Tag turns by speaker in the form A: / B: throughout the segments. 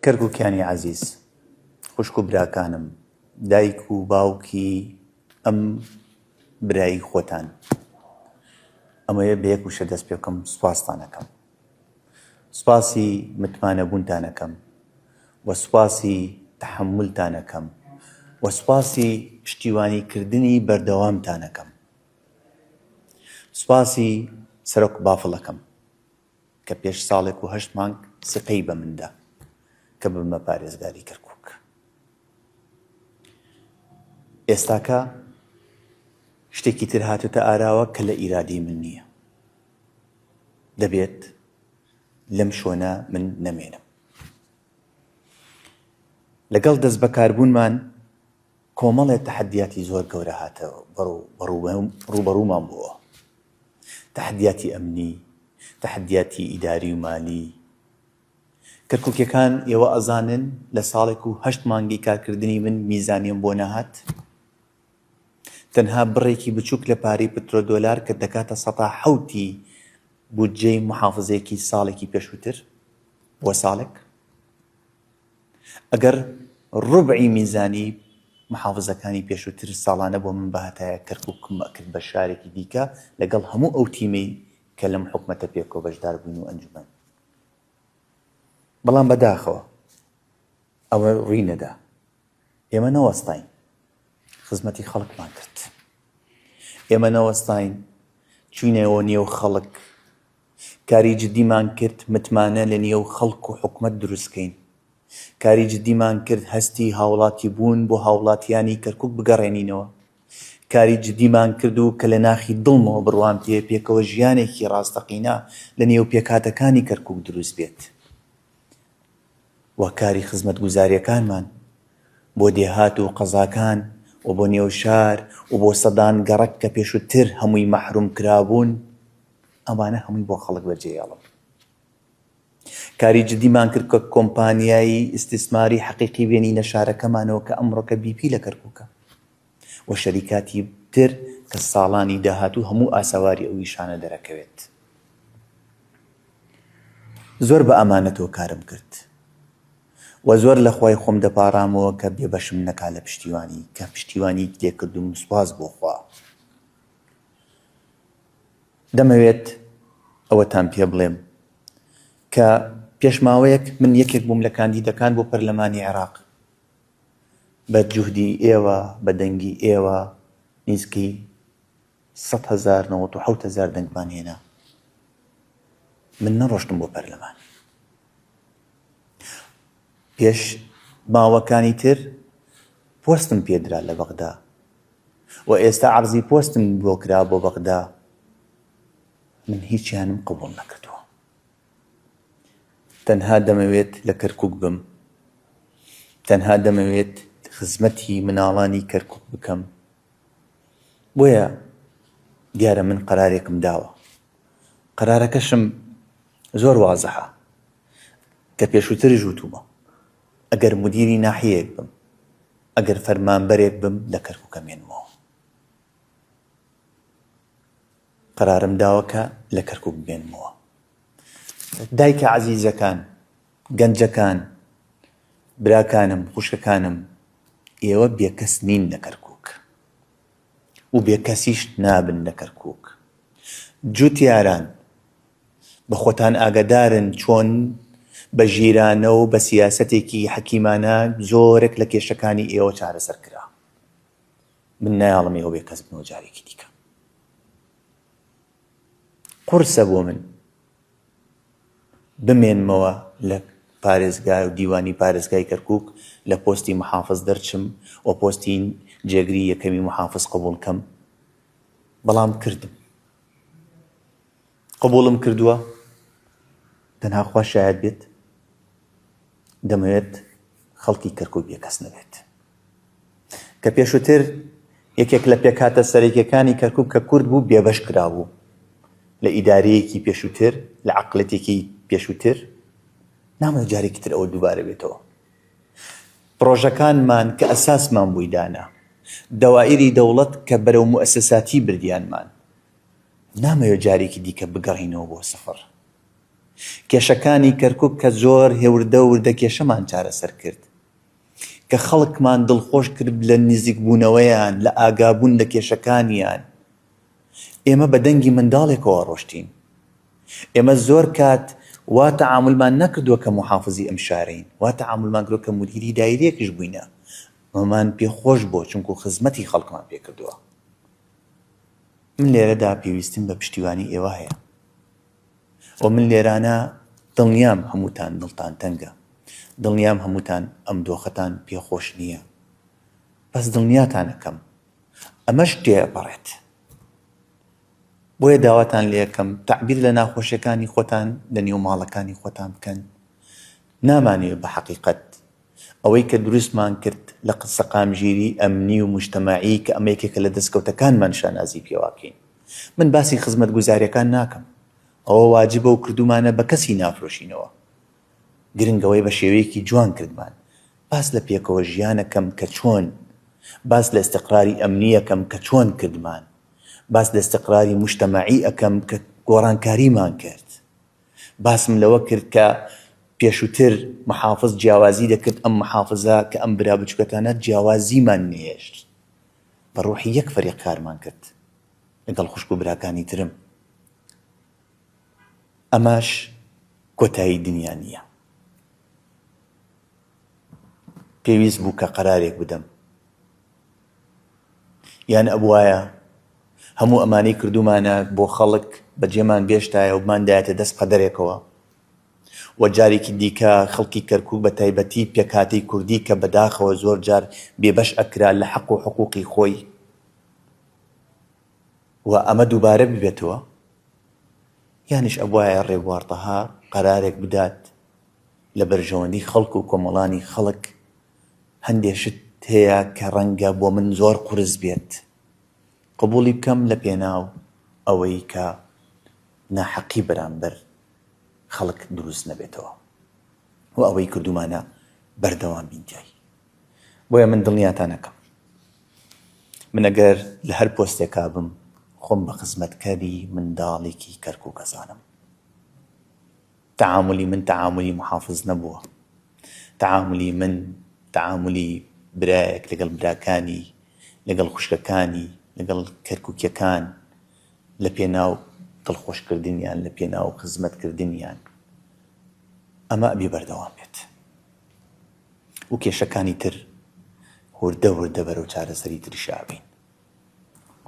A: کەرگووکیانی عەزیز، خوشک و براکانم، دایک و باوکی ئەم برایی خۆتان، ئەمەیە بە یەک وشە دەست پێ بکەم سوپاستان ئەکەم. سوپاسی متمانەبوونتان ئەکەم و سوپاسی تەحەممولتان ئەکەم و سوپاسی پشتیوانیکردنی بەردەوامتان ئەکەم. سوپاسی سەرۆک بافڵەکەم کە پێش ساڵێک و 8 مانگ سقەی بە مندا کە ببمە پارێزگاری کەرکووک. ئێستاکە شتێکی تر هاتوتە ئاراوە کە لە ئیرادی من نییە. دەبێت لەم شوۆنە من نەمێنم. لەگەڵ دەست بەکاربوونمان کۆمەڵێک تەحەدیاتی زۆر گەورە هاتەوە ڕوبەڕوومان بووە. تەحەدیاتی ئەمنی، تەحەدیاتی ئیداری و مالی. کەرکووکیەکان ئێوە ئەزانن لە ساڵێک و 8 مانگی کارکردنی من میزانیم بۆ نەهات. تەنها بڕێکی بچووک لە پارەی پترۆدۆلار کە دەکاتە 170 بودجەی محافزەیەکی ساڵێکی پێشووتر بۆ ساڵێک. ئەگەر ڕوبعی میزانی محافزەکانی پێشووتر ساڵانە بۆ من بەهاتایە کەرکووکم ئەکرد بە شارێکی دیکە لەگەڵ هەموو ئەو تیمەی کە لەم حکومەتە پێکۆ بەشدار بووین و ئەنجومەن. بەڵام بەداخەوە ئەوە ڕووی نەدا. ئێمە نەوەستاین خزمەتی خەڵکمان کرد. ئێمە نەوەستاین چوینەوە نێو خەڵک، کاری جدیمان کرد متمانە لە نێو خەڵک و حکومەت دروستکەین. کاری جدیمان کرد هەستی هاوڵاتی بوون بۆ هاوڵاتیانی کەرکووک بگەڕێنینەوە. کاری جدیمان کرد و کە لە ناخی دڵمەوە بڕوان پێکەوە ژیانێکی ڕاستەقینە لە نێو پێکهاتەکانی کەرکووک دروست بێت. و کاری خزمەت گوزاریەکانمان بۆ دێهات و قەزاکان و بۆ نێو شار و بۆ سەدان گەڕەک کە پێشووتر هەمووی مەحروم کرابوون، ئەمانە هەمووی بۆ خەڵک بەرجێهێڵن. کاری جدیمان کرد کە کۆمپانیایی ئیستیسماری حەقیقی بێنینە شارەکەمانەوە کە ئەمڕۆکە بیپی لە کەرکووکە و شەریکاتی تر کە ساڵانی داهاتوو هەموو ئاساواری ئەوی شانە دەرەکەوێت. زۆر بە ئەمانەتەوە کارم کرد و زۆر لە خوای خۆم دەپاڕامەوە کە بێبەشم نەکا لە پشتیوانی کە پشتیوانی لێکردوم. سوپاس بۆ خوا. دەمەوێت ئەوەتان پێ بڵێم کە پێشماوەیەک من یەکێک بووم لە کاندیدەکان بۆ پەرلەمانی عێراق. بە جوهدی ئێوە، بە دەنگی ئێوە نیزکی 100,000 دەنگمان هێنا. من نەڕۆشتم بۆ پەرلەمان. پێش ماوەکانی تر پۆستم پێدرا لە بەغدا و ئێستا عەرزی پۆستم بۆ کرا بۆ بەغدا. من هیچیانم قبوڵ نەکردووە. تەنها دەمەوێت لە کەرکووک بم، تەنها دەمەوێت خزمەتی مناڵانی کەرکووک بکەم. بۆیە دیارە من قەرارێکم داوە. قەرارەکەشم زۆر وازەحە کە پێشووترش وتوومە. ئەگەر مدیری ناحیەیەک بم، ئەگەر فەرمانبەرێک بم لە کەرکووکە مێنمەوە. قەرارم داوە کە لە کەرکووک بێنمەوە. دایکە عەزیزەکان، گەنجەکان، براکانم، خوشکەکانم، ئێوە بێکەس نین لە کەرکووک و بێکەسیش نابن لە کەرکووک. جوتیاران بە خۆتان ئاگادارن چۆن بە ژیرانە و بە سیاسەتێکی حەکیمانە زۆرێک لە کێشەکانی ئێوە چارەسەر کرا. من نایاڵم ئێوە بێکەس بنەوە جارێکی دیکە. قورسە بۆ من بمێنمەوە لە پارێزگای و دیوانی پارێزگای کەرکووک لە پۆستی محافز دەرچم و پۆستی جێگری یەکەمی محافز قبوڵ کەم. بەڵام کردم. قبوڵم کردووە. تەنها خوا شاید بێت دەمەوێت خەڵکی کەرکووک بێکەس نەبێت. کە پێشووتر یەکێک لە پێکهاتە سەرەکیەکانی کەرکووک کە کورد بوو بێبەش کرابوو لە ئیدارەیەکی پێشووتر، لە عەقڵەتێکی پێشووتر. نامەوێت جارێکی تر ئەوە دووبارە بێتەوە. پرۆژەکانمان کە ئەساسمان بووی دانا، دەوائری دەوڵەت کە بەرەو موئەسسەساتی بردیانمان، نامەوێت جارێکی دیکە بگەڕینەوە بۆ سەفر. کێشەکانی کەرکووک کە زۆر هێوردە و وردە کێشەمان چارەسەر کرد، کە خەڵکمان دڵخۆش کرد لە نزیک بوونەوەیان، لە ئاگابوون لە کێشەکانیان. ئێمە بە دەنگی منداڵێکەوە ڕۆشتین. ئێمە زۆر کات وا تەعاملمان نەکردووە کە محافزی ئەم شارەین، وا تەعاملمان کردووە کە مدیری دایرەیەکیش بووینە. ئەمەمان پێخۆش بۆ، چونکو خزمەتی خەڵکمان پێ کردووە. من لێرەدا پێویستیم بە پشتیوانی ئێوە هەیە. و من لێرانە دڵنیام هەمووتان دڵتان تەنگە، دڵنیام هەمووتان ئەم دۆخەتان پێخۆش نییە، بەس دڵنیاتانەکەم ئەمەش تێپەڕێت. بۆیە داواتان لێ یەکەم تعبیر لە ناخۆشیەکانی خۆتان لە نێو ماڵەکانی خۆتان بکەن. نامانوێت بە حەقیقەت ئەوەی کە دروستمان کرد لە سەقامگیری ئەمنی و مجتەماعی کە ئەمە یەکێکە لە دەستکەوتەکانمان شانازی پێواکەین. من باسی خزمەت گوزاریەکان ناکەم، ئەوە واجبە و کردومانە بە کەسی نافرۆشینەوە. گرنگەوەی بە شێوەیەکی جوان کردمان. باس لە پێکەوە ژیانەکەم کە چۆن، باس لە استقراری ئەمنیەکەم کە چۆن کردمان، باس لە استقراری مجتەماعی ئەەکەم کە گۆڕانکاریمان کرد. باسم لەوە کرد کە پێشووتر محافظ جیاوازی دەکرد، ئەم محافظە کە ئەم برا بچووکەتانە جیاوازیمان نێشت، بە ڕۆحی یەک فەرێق کارمان کرد لەگەڵ خوشک و براکانی ترم. ئەماش کۆتایی دنیا نییە. پێویست بوو کە قەرارێک بدەم، یان ئەبوایە هەموو ئەمانەی کردومانە بۆ خەڵک بەجێمان بێشتایە و بماندایەتە دەست قەدەرێکەوە، و جارێکی دیکە خەڵکی کەرکووک بە تایبەتی پێکهاتەی کوردی کە بەداخەوە زۆر جار بێبەش ئەکرا لە حەق و حقوقی خۆی، و ئەمە دووبارە ببێتەوە. یانیش ئەبوایە ڕێبواردەها قەرارێک بدات لە بەرژەوەندی خەڵک و کۆمەڵانی خەڵک هەندێشت هەیە کە ڕەنگە بۆ من زۆر قورس بێت، قبوڵی بکەم لە پێناو ئەوەی کە ناحەقی بەرامبەر خەڵک دروست نەبێتەوە و ئەوەی کردومانە بەردەوام بینجای. بۆیە من دڵنیاتانەکەم من ئەگەر لە هەر پۆستێکا بم خۆم بە خزمەتکاری منداڵێکی کەرکووک ئەزانم. تعاملی من تعاملی محافظ نەبووە، تعاملی من تعاملی برایەک لەگەڵ براکانی، لەگەڵ خوشکەکانی، لەگەڵ کەرکووکیەکان، لە پێناو دڵخۆشکردنیان، لە پێناو خزمەتکردنیان. ئەمە ئەبێ بەردەوام بێت و کێشەکانی تر وردە وردە بەرەو چارەسەری تریشابین.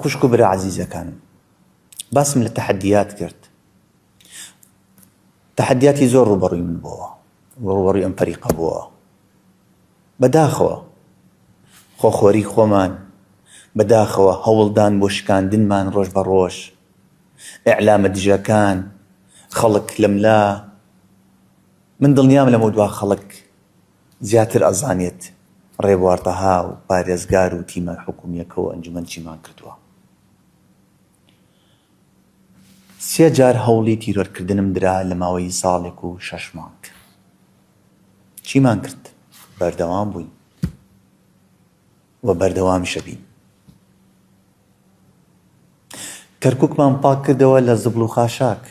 A: خوشک و برا عەزیزەکانم، باسم لە تەحەدیات کرد. تەحەدیاتی زۆر ڕوبەڕووی من بووە، ڕوبەڕووی ئەم فەریقە بووە. بەداخەوە خۆخۆری خۆمان، بەداخەوە هەوڵدان بۆ شکاندنمان ڕۆژ بە ڕۆژ، ئیعلامە دژەکان، خەڵک لەملا. من دڵنیام لەمە دوا خەڵک زیاتر ئەزانێت ڕێبواردەها و پارێزگار و تیمە حکوومیەکەوە ئەنجومەن چیمان کردووە. 3 جار هەوڵی تیرۆرکردنم درا لە ماوەی ساڵێک و 6 مانگ. چیمان کرد؟ بەردەوام بووین و بەردەوامیشە بین. کەرکووکمان پاک کردەوە لە زبڵ و خاشاک.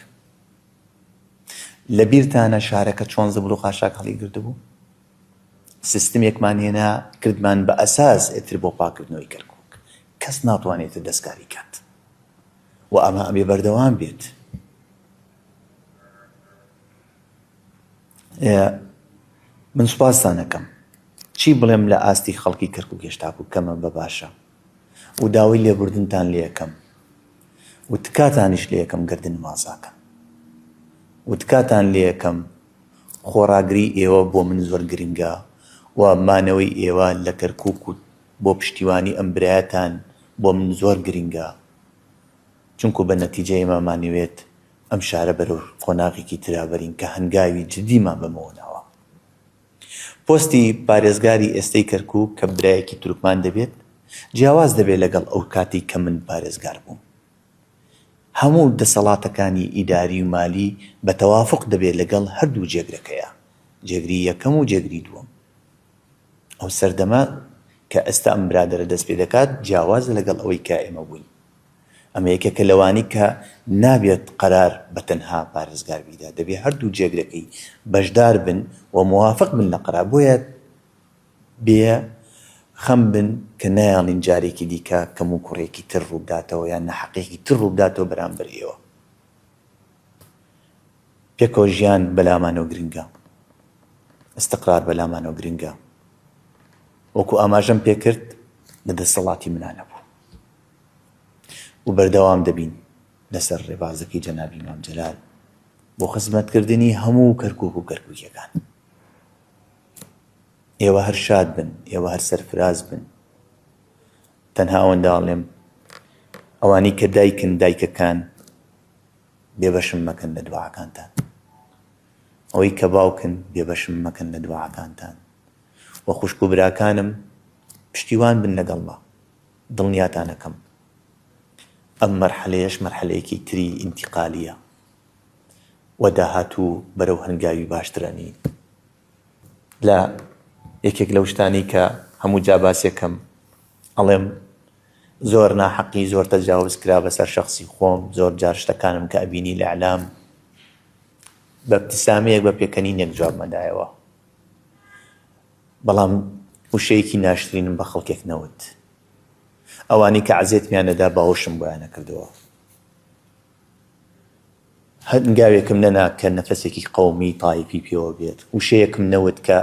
A: لە بیرتانە شارەکە چۆن زبڵ و خاشاک هەڵی گرتبوو؟ سیستمێکمان هێنا کردمان بە ئەساس ئێتر بۆ پاکردنەوەی کەرکووک. کەس ناتوانێتە دەستکاری کات و ئەمە ئەبێ بەردەوام بێت. من سوپاسان ئەەکەم. چی بڵێم لە ئاستی خەڵکی کەرکووک هێشتا بکەمە بە باشە و داوای لێبوردنتان لێ یەکەم و تکاتانیش لێ یەکەم گردن مازاکەن و تکاتان لێ یەکەم خۆڕاگری ئێوە بۆ من زۆر گرنگە و مانەوەی ئێوە لە کەرکووک و بۆ پشتیوانی ئەم برایەتان بۆ من زۆر گرنگە، چونکو بە نەتیجە ئێمە مانەوێت ئەم شارە بەرەو قۆناغێکی ترابەرین کە هەنگاوی جدیمان بمەوەنەوە. پۆستی پارێزگاری ئێستەی کەرکووک کە برایەکی تورکمان دەبێت جیاواز دەبێت لەگەڵ ئەو کاتی کە من پارێزگار بووم. هەموو دەسەڵاتەکانی ئیداری و مالی بە تەوافق دەبێت لەگەڵ هەردوو جێگرەکەیە، جێگری یەکەم و جێگری دووەم. ئەو سەردەمە کە ئێستا ئەم برادەرە دەست پێ دەکات جیاوازە لەگەڵ ئەوەی کە ئێمە بووین. ئەمە یەکێکە لەوانی کە نابێت قەرار بەتەنها پارێزگار بیدا، دەبێت هەردوو جێگرەکەی بەشدار بن و موافق بن لە قەرار، بۆیە بێ خەم بن کە نایڵین جارێکی دیکە کەم و کوڕێکی تر ڕوو بداتەوە یان نەحەقێکی تر ڕوو بداتەوە بەرامبەر ئێوە. پێکەوە ژیان بەلامانەوە گرنگە، ئستقرار بەلامانەوە گرنگە. وەکو ئاماژەم پێکرد لە دەسەڵاتی منە نەبوو و بەردەوام دەبین لەسەر ڕێبازەکەی جەنابی مام جەلال بۆ خزمەتکردنی هەموو کەرکووک و کەرکووکیەکان. ئێوە هەر شاد بن، ئێوە هەر سەرفراز بن. تەنها ئەوەنداڵێم ئەوانی کە دایکن دایکەکان بێبەشم مەکەن لە دوعاکانتان، ئەوەی کە باوکن بێبەشم مەکەن لە دوعاکانتان. وە خوشک و براکانم پشتیوان بن لەگەڵمە، دڵنیاتانەکەم ئەم مەرحەلەیەش مەرحەلەیەکی تری ئینتیقالیە و داهاتوو بەرەو هەنگاوی باشترەنی. لە یەکێک لەو شتانی کە هەموو جا باسێکەم ئەڵێم زۆر ناحەقی زۆر تەجاوز کرا بەسەر شەخسی خۆم، زۆر جار شتەکانم کە ئەبینی لە ئەعلام بە ابتسامەیەک بە پێکەنینێک جواب مەدایەوە، بەڵام وشەیەکی ناشرینم بە خەڵکێک نەوت. ئەوانی کە عەزێتمیانەدا باوەشم بۆیان نەکردەوە. هەنگاوێکم نەنا کە نەفەسێکی قەومی تایفی پێوە بێت، وشەیەکم نەوت کە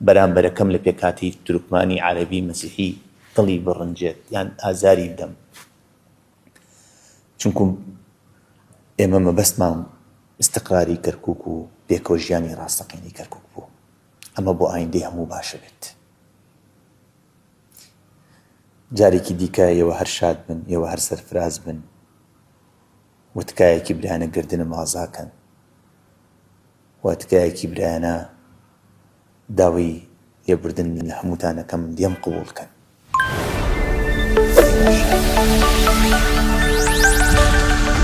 A: بەرامبەرەکەم لە پێکاتی تورکمانی عەرەبی مەسیحی دڵی بڕنجێت یان ئازاری بدەم، چونکو ئێمە مەبەستمان استقراری کەرکووک و پێکەوە ژیانی ڕاستەقینەی کەرکووک بوو. ئەمە بۆ ئایندەی هەموو باشە بێت. جارێکی دیکە ئێوە هەر شاد بن، ئێوە هەر سەرفراز بن، وتکایەکی برایانە گردنم ئازاکەن، وتکایەکی برایانە داوای لێبوردن لە هەمووتانەکەم دێم قبوڵکەن.